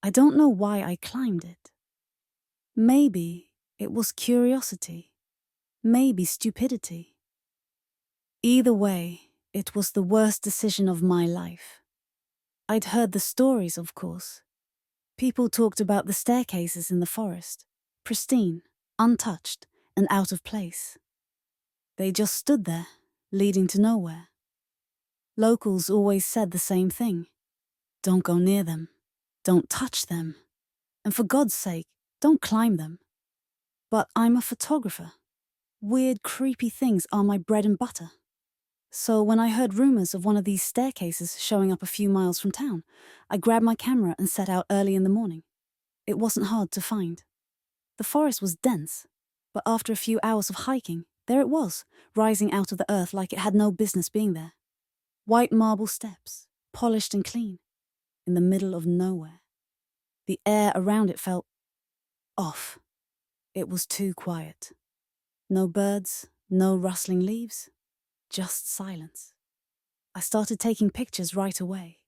I don't know why I climbed it. Maybe it was curiosity. Maybe stupidity. Either way, it was the worst decision of my life. I'd heard the stories, of course. People talked about the staircases in the forest, pristine, untouched, and out of place. They just stood there, leading to nowhere. Locals always said the same thing. Don't go near them. Don't touch them. And for God's sake, don't climb them. But I'm a photographer. Weird, creepy things are my bread and butter. So when I heard rumors of one of these staircases showing up a few miles from town, I grabbed my camera and set out early in the morning. It wasn't hard to find. The forest was dense, but after a few hours of hiking, there it was, rising out of the earth like it had no business being there. White marble steps, polished and clean, in the middle of nowhere. The air around it felt off. It was too quiet. No birds, no rustling leaves, just silence. I started taking pictures right away,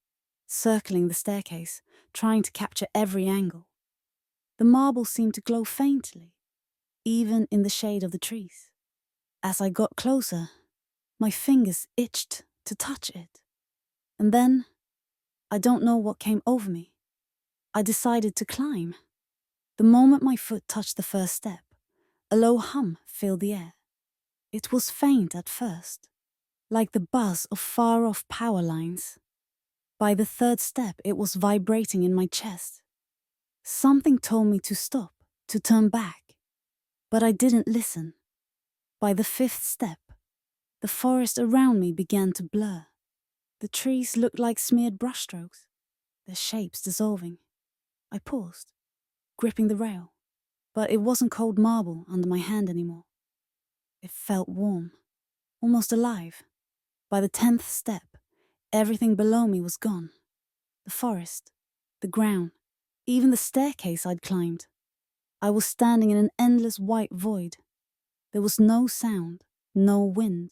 circling the staircase, trying to capture every angle. The marble seemed to glow faintly, even in the shade of the trees. As I got closer, my fingers itched to touch it. And then, I don't know what came over me. I decided to climb. The moment my foot touched the first step, a low hum filled the air. It was faint at first, like the buzz of far-off power lines. By the third step, it was vibrating in my chest. Something told me to stop, to turn back. But I didn't listen. By the fifth step, the forest around me began to blur. The trees looked like smeared brushstrokes, their shapes dissolving. I paused, gripping the rail, but it wasn't cold marble under my hand anymore. It felt warm, almost alive. By the 10th step, everything below me was gone. The forest, the ground, even the staircase I'd climbed. I was standing in an endless white void. There was no sound, no wind,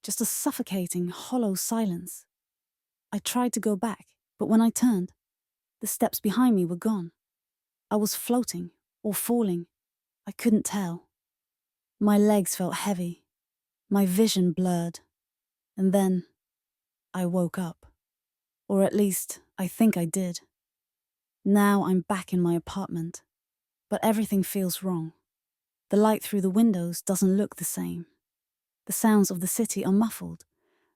just a suffocating, hollow silence. I tried to go back, but when I turned, the steps behind me were gone. I was floating or falling. I couldn't tell. My legs felt heavy, my vision blurred. And then I woke up. Or at least, I think I did. Now I'm back in my apartment, but everything feels wrong. The light through the windows doesn't look the same. The sounds of the city are muffled,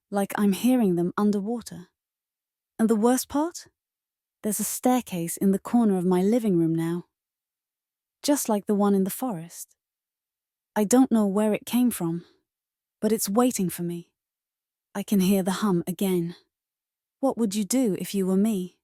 like I'm hearing them underwater. And the worst part? There's a staircase in the corner of my living room now. Just like the one in the forest. I don't know where it came from, but it's waiting for me. I can hear the hum again. What would you do if you were me?